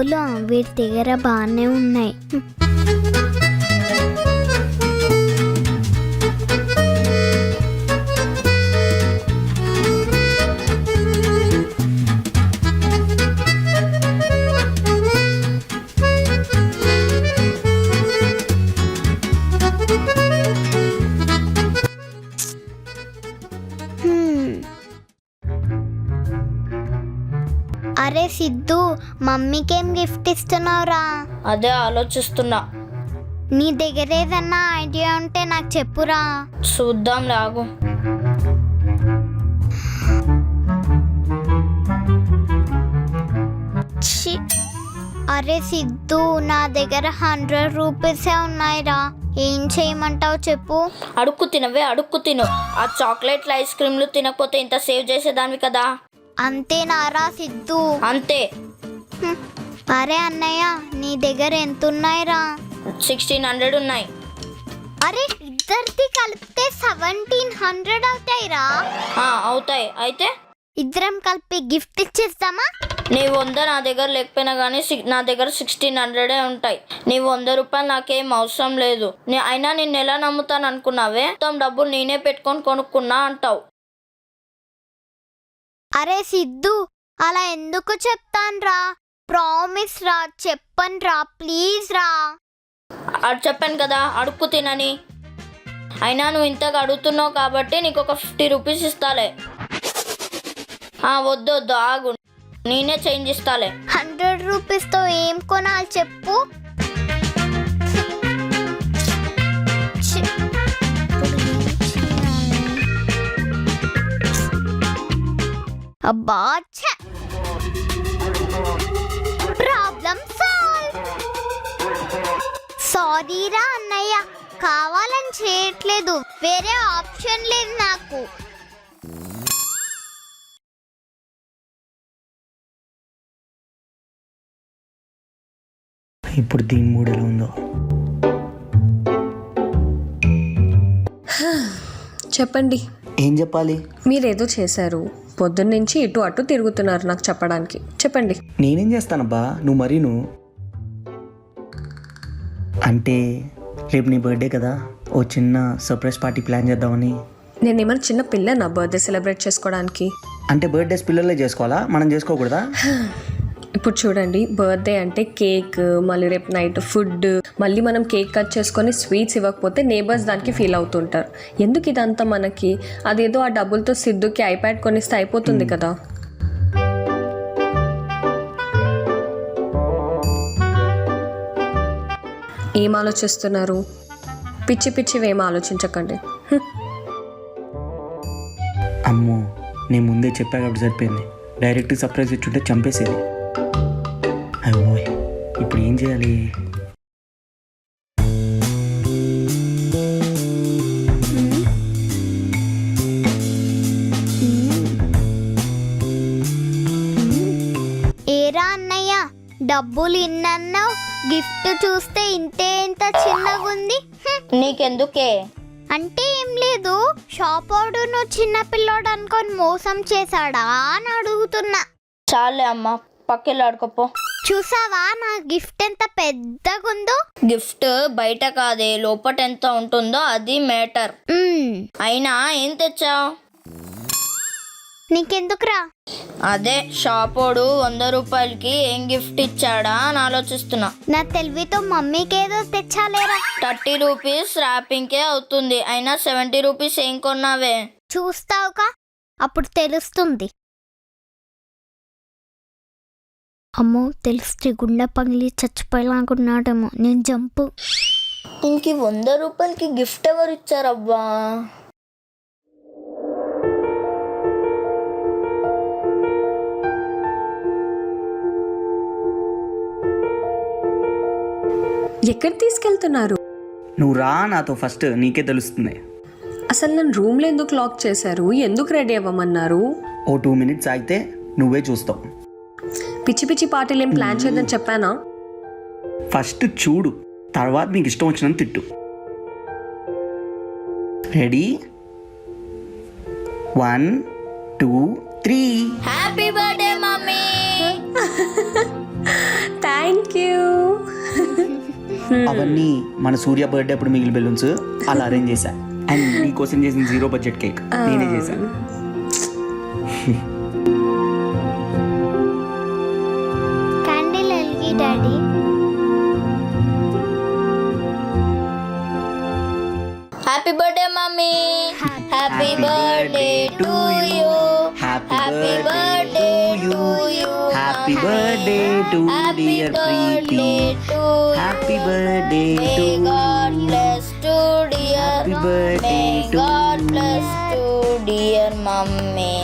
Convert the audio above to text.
డబ్బులు వీటి దగ్గర బాగానే ఉన్నాయి. అరే సిద్ధు, మమ్మీకేం గిఫ్ట్ ఇస్తున్నావురా? అదే ఆలోచిస్తున్నా. నీ దగ్గర ఏదన్నా ఐడియా ఉంటే నాకు చెప్పురా. చూద్దాం లాగు. అరే సిద్ధు, నా దగ్గర 100 రూపీసే ఉన్నాయిరా. ఏం చేయమంటావు చెప్పు. అడుక్కు తినవే, అడుక్కు తిను. ఆ చాక్లెట్లు ఐస్ క్రీమ్లు తినకపోతే ఇంత సేవ్ చేసేదానివి కదా. అంతేనారా సిద్ధు? అంతే. అరే అన్నయ్య, నీ దగ్గర ఎంత ఉన్నాయిరా? 1600 ఉన్నాయి. అరే ఇద్దరిది కలిపితే 1700 అవుతాయిరా. అవుతాయి. అయితే ఇద్దరం కలిపి గిఫ్ట్ ఇచ్చేస్తామా? నీ 100 నా దగ్గర లేకపోయినా కానీ నా దగ్గర 1600 ఉంటాయి. నీ 100 రూపాయలు నాకేం అవసరం లేదు. అయినా నిన్ను ఎలా నమ్ముతాను అనుకున్నావే? మొత్తం డబ్బులు నేనే పెట్టుకొని కొనుక్కున్నా అంటావు. అరే సిద్ధు, అలా ఎందుకు చెప్తాన్రా? ప్రామిస్ రా, చెప్పనురా, ప్లీజ్ రా. అది చెప్పాను కదా, అడుక్కు తినని. అయినా నువ్వు ఇంతగా అడుగుతున్నావు కాబట్టి నీకు ఒక 50 రూపీస్ ఇస్తాలే. వద్దు వద్దు, ఆగు, నేనే చేంజ్ ఇస్తాలే. 100 రూపీస్తో ఏం కొనాలి చెప్పు. అబ్బా, ప్రాబ్లం సాల్వ్. సారీరా అన్నయ్య, కావాలని చేయట్లేదు, వేరే ఆప్షన్ లేదు నాకు. ఇప్పుడు దీని మూడు ఎలా ఉందో. చెప్పండి. ఏం చెప్పాలి? మీరేదో చేశారు, పొద్దున్నుంచి ఇటు అటు తిరుగుతున్నారు నాకు చెప్పడానికి. చెప్పండి. నేనేం చేస్తానబ్బా, నువ్వు అంటే రేపు నీ బర్త్డే కదా, ఓ చిన్న సర్ప్రైజ్ పార్టీ ప్లాన్ చేద్దామని. నేనేమైనా చిన్న పిల్ల నా బర్త్డే సెలబ్రేట్ చేసుకోవడానికి? అంటే బర్త్డేస్ పిల్లలే చేసుకోవాలా, మనం చేసుకోకూడదా? ఇప్పుడు చూడండి, బర్త్డే అంటే కేక్, మళ్ళీ రేపు నైట్ ఫుడ్, మళ్ళీ మనం కేక్ కట్ చేసుకొని స్వీట్స్ ఇవ్వకపోతే నేబర్స్ దానికి ఫీల్ అవుతుంటారు. ఎందుకు ఇదంతా మనకి? అదేదో ఆ డబ్బులతో సిద్ధుకి ఐప్యాడ్ కొనిస్తే అయిపోతుంది కదా. ఏం ఆలోచిస్తున్నారు? పిచ్చి పిచ్చివి ఏం ఆలోచించకండి. అమ్మో, నేను ముందే చెప్పా కాబట్టి సరిపోయింది. డైరెక్ట్ సర్ప్రైజ్ ఇచ్చుంటే చంపేసేది. అయ్యో, ఇప్పుడు ఏం చేయాలి? ఏరా అన్నయ్య, డబ్బులు ఇన్నన్నావు, గిఫ్ట్ చూస్తే ఇంత చిన్నగుంది. నీకెందుకే? అంటే ఏం లేదు, షాప్ వాడు నువ్వు చిన్న పిల్లోడు అనుకొని మోసం చేశాడా అని అడుగుతున్నా. చాలే అమ్మా, పక్కెళ్ళి ఆడుకోపో. చూసావా నా గిఫ్ట్ ఎంత పెద్దగుందో? గిఫ్ట్ బయట కాదే, లోపట ఎంత ఉంటుందో అది మ్యాటర్. అయినా ఏం తెచ్చావు? నీకెందుకురా? అదే షాపోడు 100 రూపాయలకి ఏం గిఫ్ట్ ఇచ్చాడా అని ఆలోచిస్తున్నా. నా తెలివితో మమ్మీకి ఏదో తెచ్చాలేరా. 30 రూపీస్ ర్యాపింగ్కే అవుతుంది, అయినా 70 రూపీస్ ఏం కొన్నావే? చూస్తావుగా, అప్పుడు తెలుస్తుంది. అమ్మో, తెలిస్తే గుండె పగిలి చచ్చిపోయేలాగున్నాడేమో. నేను జంపు. ఇంక 100 రూపాయలకి గిఫ్ట్ ఎవరు ఇచ్చారబ్బా? ఎక్కడ తీసుకెళ్తున్నారు? నువ్వు రా నాతో, ఫస్ట్ నీకే తెలుస్తుంది. అసలు నన్ను రూమ్లో ఎందుకు లాక్ చేశారు? ఎందుకు రెడీ అవ్వమన్నారు? ఓ 2 మినిట్స్ ఆగితే నువ్వే చూస్తావు. పిచ్చి పిచ్చి పార్టీలు ఏం ప్లాన్ చేద్దని చెప్పానా? ఫస్ట్ చూడు, తర్వాత నీకు ఇష్టం వచ్చినంత తిట్టు. Ready? 1 2 3. Happy birthday mummy. Thank you. అవన్నీ మన సూర్య బర్త్డే అప్పుడు మిగిలిన బెలూన్స్ అలా అరేంజ్ చేశా. అండ్ నీకోసం చేసిన 0 బడ్జెట్ కేక్ నేనే చేశాను. క్యాండిల్ వెలిగి daddy. Happy birthday mummy. Happy birthday to you. Happy birthday to you. Happy birthday to dear Preeti. Happy birthday to God bless to dear. Happy birthday May to God bless to dear mummy.